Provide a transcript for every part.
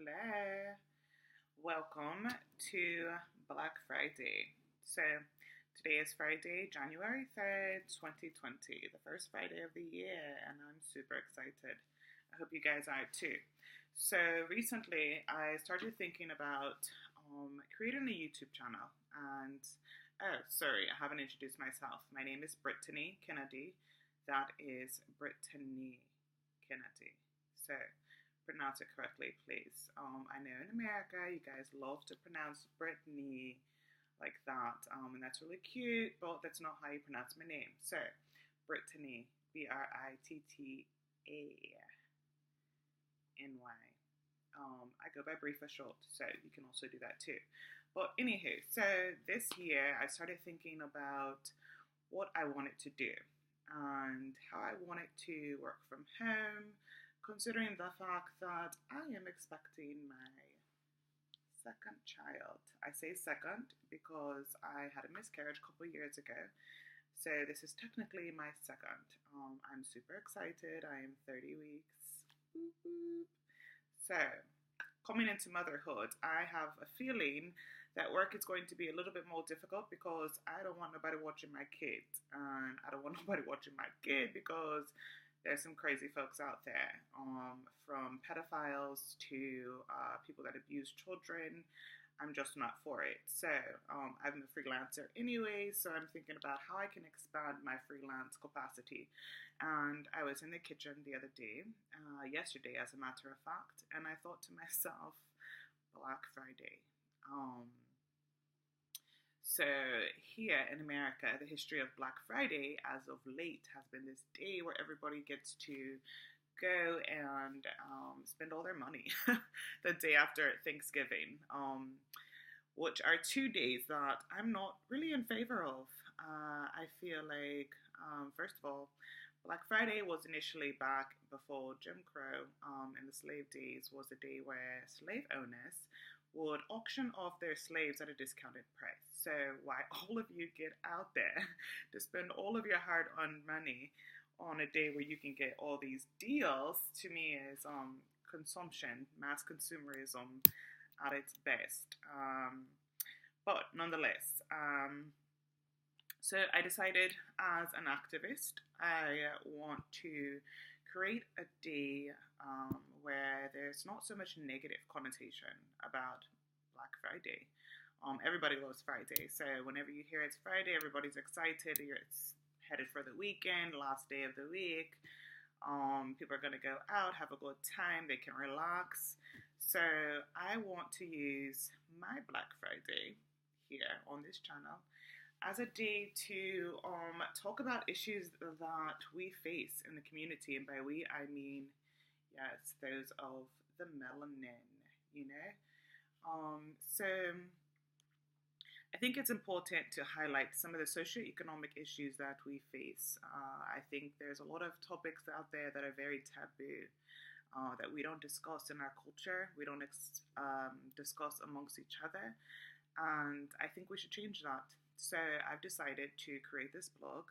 Hello, welcome to Black Friday. So, today is Friday, January 3rd, 2020, the first Friday of the year, and I'm super excited. I hope you guys are too. So, recently I started thinking about creating a YouTube channel, and I haven't introduced myself. My name is Brittany Kennedy. That is Brittany Kennedy. So, pronounce it correctly, please. I know in America you guys love to pronounce Brittany like that, and that's really cute, but that's not how you pronounce my name. So, Brittany, Brittany. I go by Brie for short, so you can also do that too. But anywho, so this year I started thinking about what I wanted to do and how I wanted to work from home, considering the fact that I am expecting my second child. I say second because I had a miscarriage a couple years ago. So this is technically my second. I'm super excited. I am 30 weeks. Boop, boop. So coming into motherhood, I have a feeling that work is going to be a little bit more difficult because I don't want nobody watching my kid. And I don't want nobody watching my kid because there's some crazy folks out there, from pedophiles to people that abuse children. I'm just not for it. So I'm a freelancer anyway, so I'm thinking about how I can expand my freelance capacity. And I was in the kitchen the other day, yesterday as a matter of fact, and I thought to myself, Black Friday. So here in America, the history of Black Friday as of late has been this day where everybody gets to go and spend all their money the day after Thanksgiving, which are 2 days that I'm not really in favor of. I feel like, first of all, Black Friday was initially back before Jim Crow in the slave days, was a day where slave owners would auction off their slaves at a discounted price. So why all of you get out there to spend all of your hard-earned money on a day where you can get all these deals, to me is consumption, mass consumerism at its best. But nonetheless, so I decided as an activist, I want to create a day where there's not so much negative connotation about Black Friday. Everybody loves Friday, so whenever you hear it's Friday, everybody's excited. It's headed for the weekend, last day of the week. People are going to go out, have a good time, they can relax. So I want to use my Black Friday here on this channel as a day to talk about issues that we face in the community. And by we, I mean, yes, those of the melanin, you know? So I think it's important to highlight some of the socio-economic issues that we face. I think there's a lot of topics out there that are very taboo, that we don't discuss in our culture, we don't discuss amongst each other, and I think we should change that. So I've decided to create this blog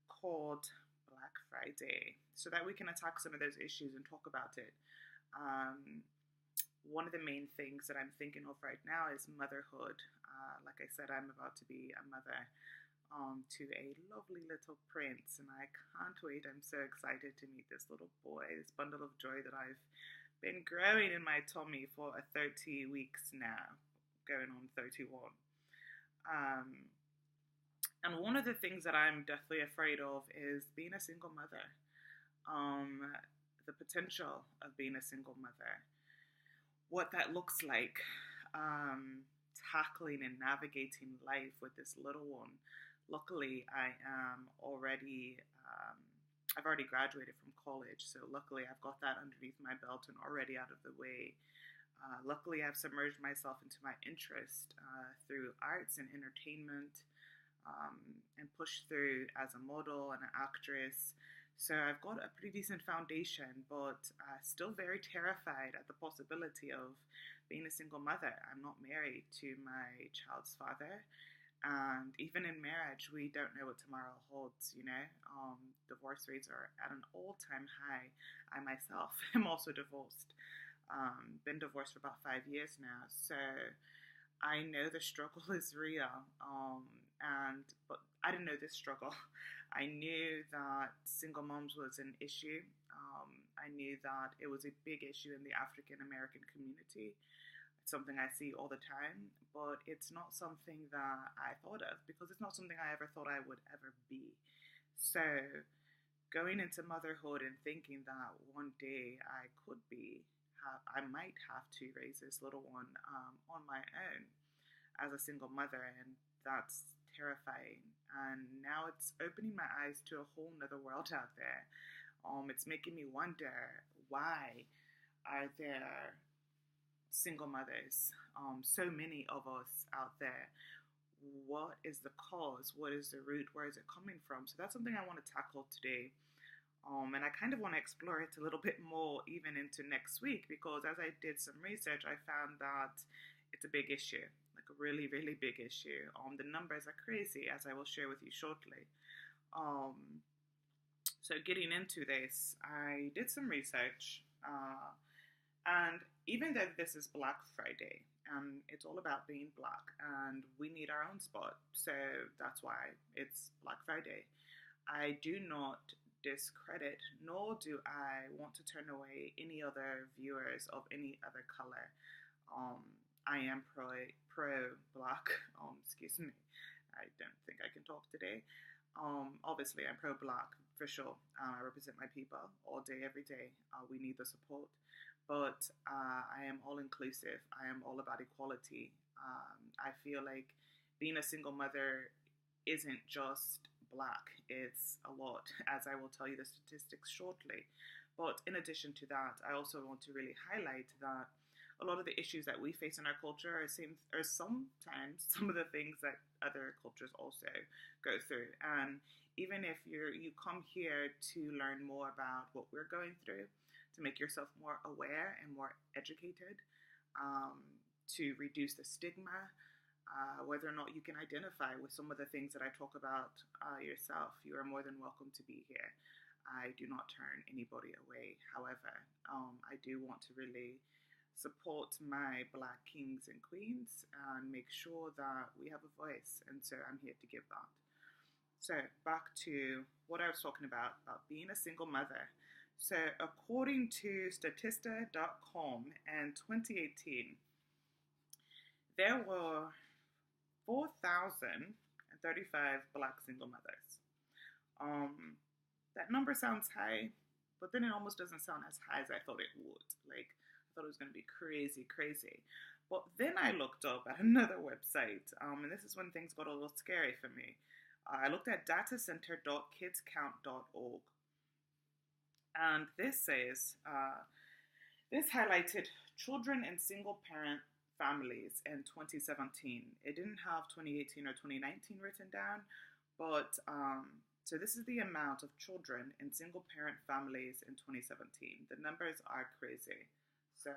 called Black Friday so that we can attack some of those issues and talk about it. One of the main things that I'm thinking of right now is motherhood. Like I said, I'm about to be a mother to a lovely little prince, and I can't wait. I'm so excited to meet this little boy, this bundle of joy that I've been growing in my tummy for 30 weeks now, going on 31. And one of the things that I'm deathly afraid of is being a single mother. The potential of being a single mother. What that looks like. Tackling and navigating life with this little one. Luckily, I've already graduated from college, so luckily I've got that underneath my belt and already out of the way. Luckily, I've submerged myself into my interest through arts and entertainment, and pushed through as a model and an actress. So I've got a pretty decent foundation, but still very terrified at the possibility of being a single mother. I'm not married to my child's father, and even in marriage, we don't know what tomorrow holds, you know. Divorce rates are at an all-time high. I myself am also divorced. Been divorced for about 5 years now, so I know the struggle is real. But I didn't know this struggle. I knew that single moms was an issue. I knew that it was a big issue in the African American community. It's something I see all the time, but it's not something that I thought of because it's not something I ever thought I would ever be. So going into motherhood and thinking that one day I might have to raise this little one on my own as a single mother, and that's terrifying. And now it's opening my eyes to a whole nother world out there. It's making me wonder, why are there single mothers, so many of us out there? What is the cause? What is the root? Where is it coming from? So that's something I want to tackle today. And I kind of want to explore it a little bit more even into next week, because as I did some research, I found that it's a big issue, like a really, really big issue. The numbers are crazy, as I will share with you shortly. So getting into this, I did some research, and even though this is Black Friday, and it's all about being Black, and we need our own spot, so that's why it's Black Friday, I do not discredit, nor do I want to turn away any other viewers of any other color. I am pro Black. Excuse me, I don't think I can talk today. Obviously, I'm pro Black for sure. I represent my people all day, every day. We need the support, but I am all inclusive. I am all about equality. I feel like being a single mother isn't just Black, it's a lot, as I will tell you the statistics shortly. But in addition to that, I also want to really highlight that a lot of the issues that we face in our culture are sometimes some of the things that other cultures also go through. And even if you come here to learn more about what we're going through, to make yourself more aware and more educated, to reduce the stigma, whether or not you can identify with some of the things that I talk about yourself, you are more than welcome to be here. I do not turn anybody away. However, I do want to really support my Black kings and queens and make sure that we have a voice. And so I'm here to give that. So back to what I was talking about being a single mother. So according to Statista.com in 2018, there were 4,035 Black single mothers. That number sounds high, but then it almost doesn't sound as high as I thought it would. Like, I thought it was going to be crazy, crazy. But then I looked up at another website, and this is when things got a little scary for me. I looked at datacenter.kidscount.org, and this says, this highlighted children in single parent families in 2017. It didn't have 2018 or 2019 written down, but so this is the amount of children in single parent families in 2017. The numbers are crazy. So,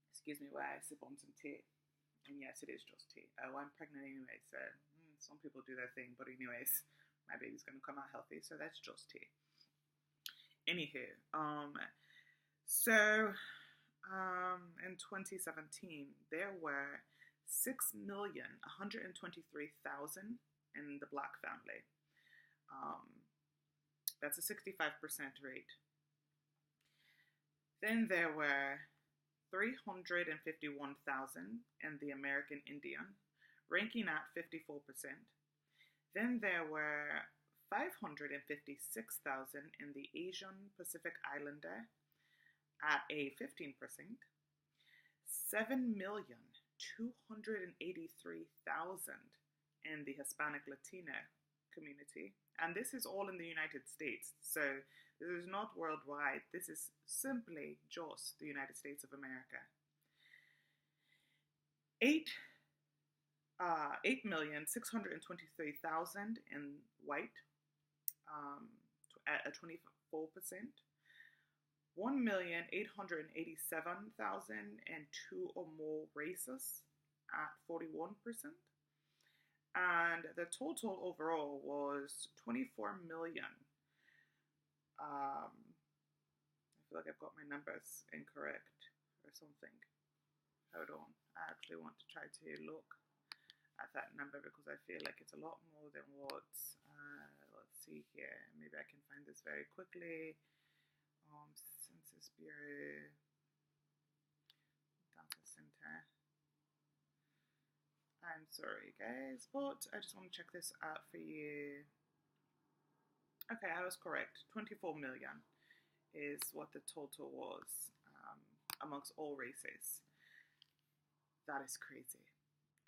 excuse me while I sip on some tea. And yes, it is just tea. Oh, I'm pregnant anyway, so some people do their thing, but anyways, my baby's gonna come out healthy, so that's just tea. Anywho, in 2017, there were 6,123,000 in the Black family. That's a 65% rate. Then there were 351,000 in the American Indian, ranking at 54%. Then there were 556,000 in the Asian Pacific Islander at a 15%. 7,283,000 in the Hispanic Latino community. And this is all in the United States. So this is not worldwide. This is simply just the United States of America. 8,623,000 in white at a 24%. 1,887,000 and two or more races at 41%. And the total overall was 24 million. feel like I've got my numbers incorrect or something. Hold on. I actually want to try to look at that number because I feel like it's a lot more than what, let's see here. Maybe I can find this very quickly. Census Bureau, Data Center. I'm sorry, guys, but I just want to check this out for you. Okay, I was correct. 24 million is what the total was amongst all races. That is crazy.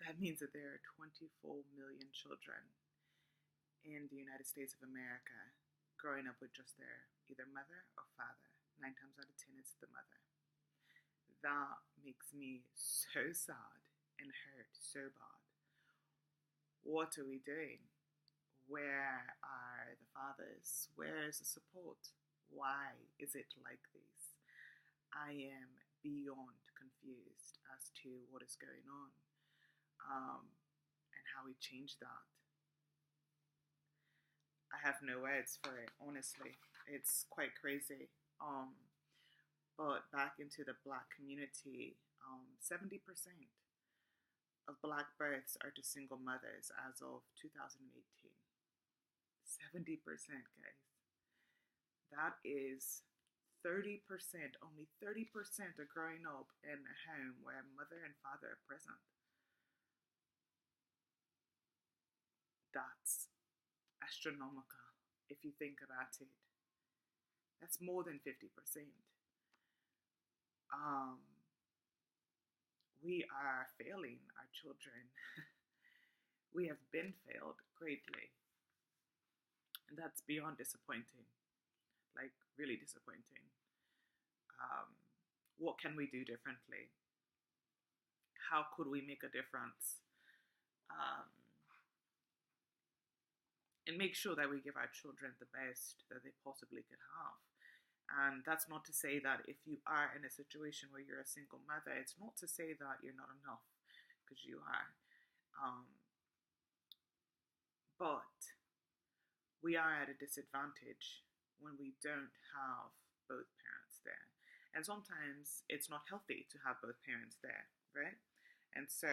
That means that there are 24 million children in the United States of America growing up with just their either mother or father. 9 times out of 10, it's the mother. That makes me so sad and hurt so bad. What are we doing? Where are the fathers? Where is the support? Why is it like this? I am beyond confused as to what is going on and how we change that. I have no words for it, honestly. It's quite crazy. But back into the Black community, 70% of Black births are to single mothers as of 2018. 70%, guys. That is 30%, only 30% are growing up in a home where mother and father are present. That's astronomical if you think about it. That's more than 50%. We are failing our children. We have been failed greatly. And that's beyond disappointing. Like, really disappointing. What can we do differently? How could we make a difference? And make sure that we give our children the best that they possibly could have. And that's not to say that if you are in a situation where you're a single mother, it's not to say that you're not enough, because you are. But we are at a disadvantage when we don't have both parents there. And sometimes it's not healthy to have both parents there, right? And so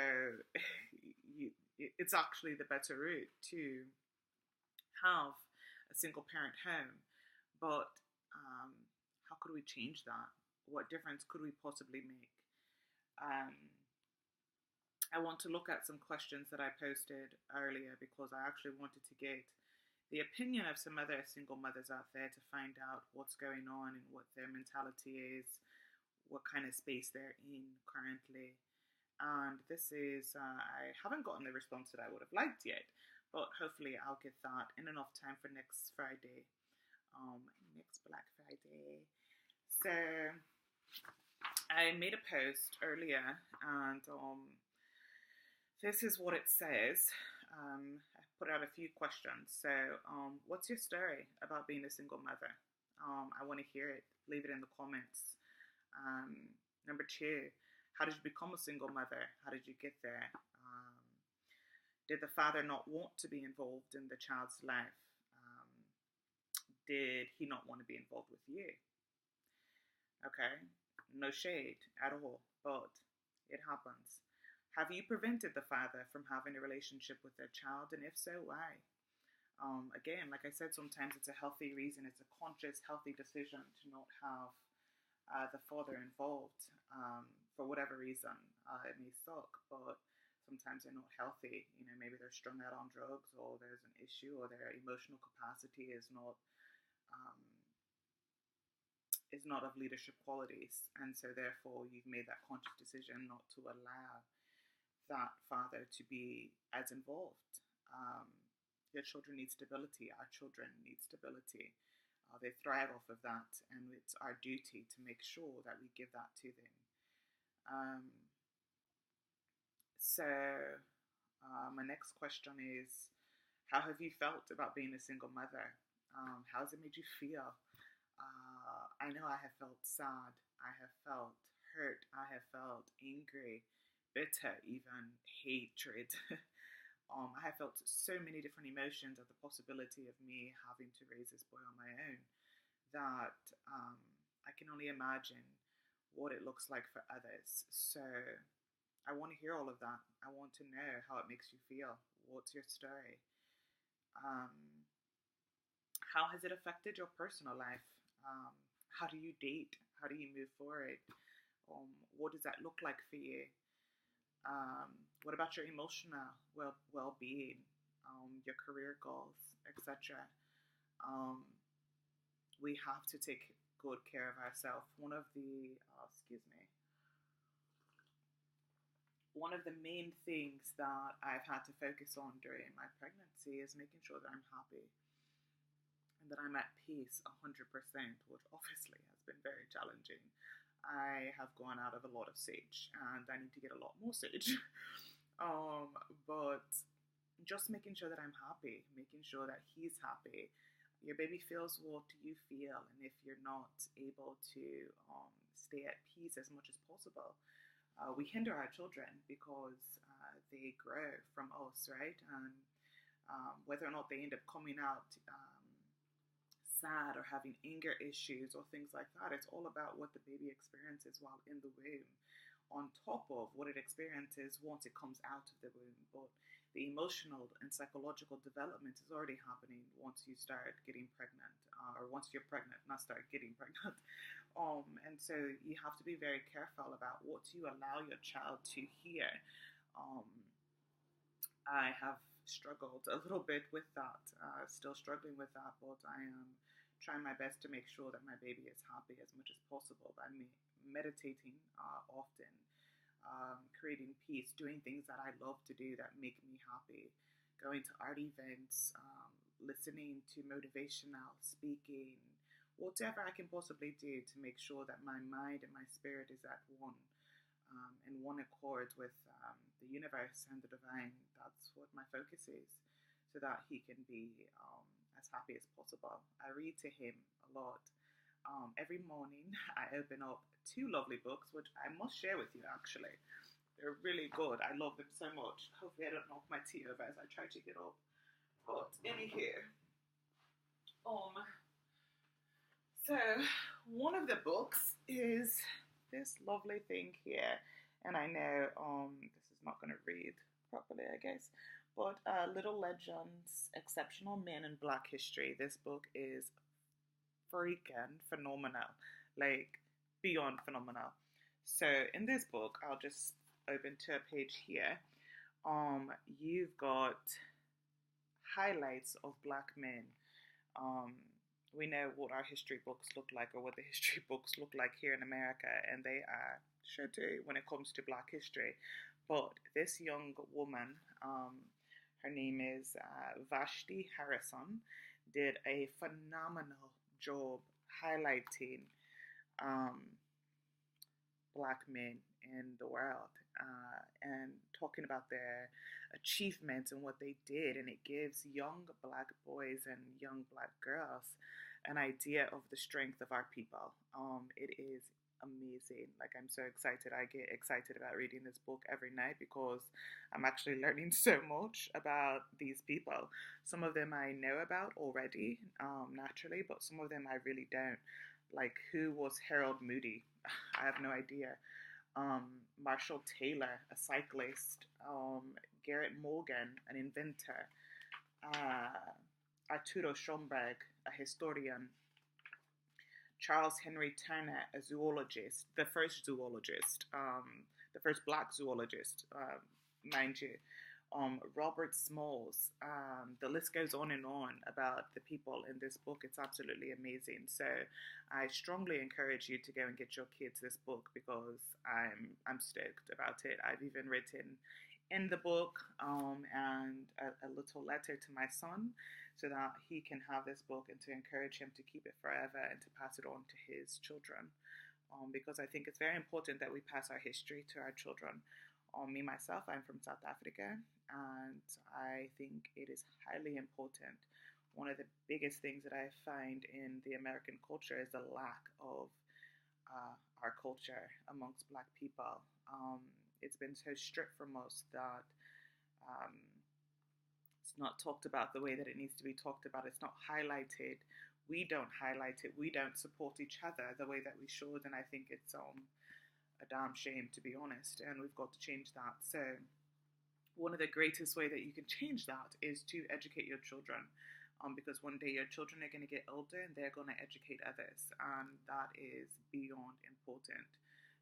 it's actually the better route to have a single parent home. But how could we change that? What difference could we possibly make? I want to look at some questions that I posted earlier because I actually wanted to get the opinion of some other single mothers out there to find out what's going on and what their mentality is, what kind of space they're in currently. And this is, I haven't gotten the response that I would have liked yet, but hopefully I'll get that in enough time for next Friday. Next Black Friday. So I made a post earlier and this is what it says. I put out a few questions. So what's your story about being a single mother? I want to hear it. Leave it in the comments. Number 2, how did you become a single mother? How did you get there? Did the father not want to be involved in the child's life? Did he not want to be involved with you? Okay, no shade at all, but it happens. Have you prevented the father from having a relationship with their child? And if so, why? Again, like I said, sometimes it's a healthy reason. It's a conscious, healthy decision to not have the father involved for whatever reason. It may suck, but sometimes they're not healthy. You know, maybe they're strung out on drugs, or there's an issue, or their emotional capacity is not of leadership qualities, and so therefore you've made that conscious decision not to allow that father to be as involved. Your children need stability. Our children need stability. They thrive off of that, and it's our duty to make sure that we give that to them. My next question is, how have you felt about being a single mother? How has it made you feel? I know I have felt sad. I have felt hurt. I have felt angry, bitter, even hatred. I have felt so many different emotions at the possibility of me having to raise this boy on my own that I can only imagine what it looks like for others. So I want to hear all of that. I want to know how it makes you feel. What's your story? Um, how has it affected your personal life? Um, how do you date? How do you move forward? What does that look like for you? What about your emotional well-being, your career goals, etc.? Um, we have to take good care of ourselves. One of the main things that I've had to focus on during my pregnancy is making sure that I'm happy and that I'm at peace 100%, which obviously has been very challenging. I have gone out of a lot of sage and I need to get a lot more sage. But just making sure that I'm happy, making sure that he's happy. Your baby feels what you feel, and if you're not able to stay at peace as much as possible, we hinder our children because they grow from us, right? And whether or not they end up coming out sad or having anger issues or things like that, it's all about what the baby experiences while in the womb, on top of what it experiences once it comes out of the womb. But the emotional and psychological development is already happening once you start getting pregnant, or once you're pregnant, not start getting pregnant. And so you have to be very careful about what you allow your child to hear. Um, I have struggled a little bit with that, still struggling with that, but I am trying my best to make sure that my baby is happy as much as possible by me meditating often, creating peace, doing things that I love to do that make me happy, going to art events, listening to motivational speaking, whatever I can possibly do to make sure that my mind and my spirit is at one, in one accord with the universe and the divine. That's what my focus is, so that he can be as happy as possible. I read to him a lot. Every morning, I open up two lovely books, which I must share with you actually. They're really good. I love them so much. Hopefully, I don't knock my tea over as I try to get up. But anywho, so one of the books is this lovely thing here, and I know this is not going to read properly, I guess, but Little Legends, Exceptional Men in Black History. This book is freaking phenomenal, like beyond phenomenal. So in this book, I'll just open to a page here. You've got highlights of black men. We know what our history books look like, or what the history books look like here in America, and they are sure do when it comes to black history. But this young woman, her name is Vashti Harrison, did a phenomenal job highlighting black men in the world, and talking about their achievements and what they did. And it gives young black boys and young black girls an idea of the strength of our people. It is amazing. Like, I'm so excited. I get excited about reading this book every night because I'm actually learning so much about these people. Some of them I know about already, naturally, but some of them I really don't. Like, who was Harold Moody? I have no idea. Marshall Taylor, a cyclist. Garrett Morgan, an inventor. Arturo Schomburg, a historian. Charles Henry Turner, a zoologist, the first black zoologist, mind you. Robert Smalls. The list goes on and on about the people in this book. It's absolutely amazing. So I strongly encourage you to go and get your kids this book, because I'm stoked about it. I've even written in the book and a little letter to my son, so that he can have this book, and to encourage him to keep it forever and to pass it on to his children, because I think it's very important that we pass our history to our children. Me, myself, I'm from South Africa, and I think it is highly important. One of the biggest things that I find in the American culture is the lack of our culture amongst black people. It's been so stripped from us that it's not talked about the way that it needs to be talked about. It's not highlighted we don't highlight it, we don't support each other the way that we should, and I think it's a damn shame, to be honest, and we've got to change that. So one of the greatest way that you can change that is to educate your children, because one day your children are going to get older and they're going to educate others, and that is beyond important.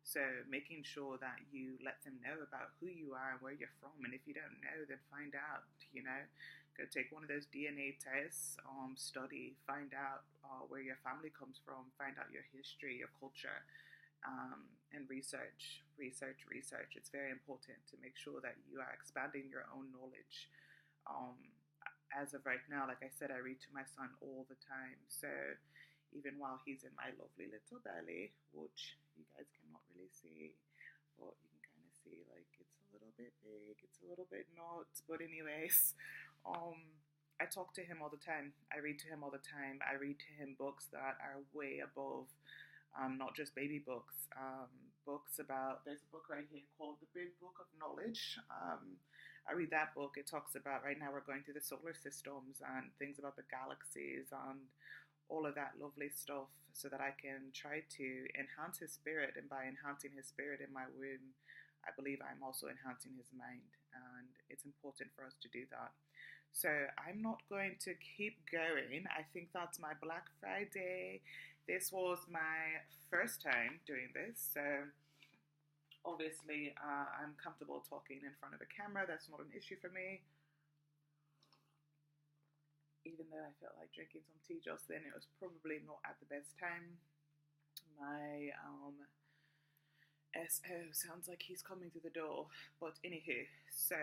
So making sure that you let them know about who you are and where you're from, and if you don't know, then find out. Go take one of those DNA tests, study, find out where your family comes from, find out your history, your culture, and research. It's very important to make sure that you are expanding your own knowledge. Um, as of right now, like I said, I read to my son all the time. So even while he's in my lovely little belly, which you guys cannot really see, but you can kind of see like it's a little bit big, it's a little bit not. But anyways, I talk to him all the time. I read to him all the time. I read to him books that are way above not just baby books. Books about, there's a book right here called The Big Book of Knowledge. I read that book. It talks about, right now we're going through the solar systems and things about the galaxies and all of that lovely stuff, so that I can try to enhance his spirit. And by enhancing his spirit in my womb, I believe I'm also enhancing his mind. And it's important for us to do that. So I'm not going to keep going. I think that's my Black Friday. This was my first time doing this, so obviously I'm comfortable talking in front of a camera. That's not an issue for me. Even though I felt like drinking some tea just then, it was probably not at the best time. My SO sounds like he's coming through the door, but anywho, so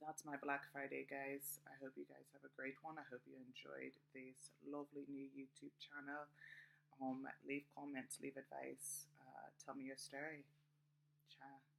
that's my Black Friday, guys. I hope you guys have a great one. I hope you enjoyed this lovely new YouTube channel. Leave comments, leave advice, tell me your story. Ciao.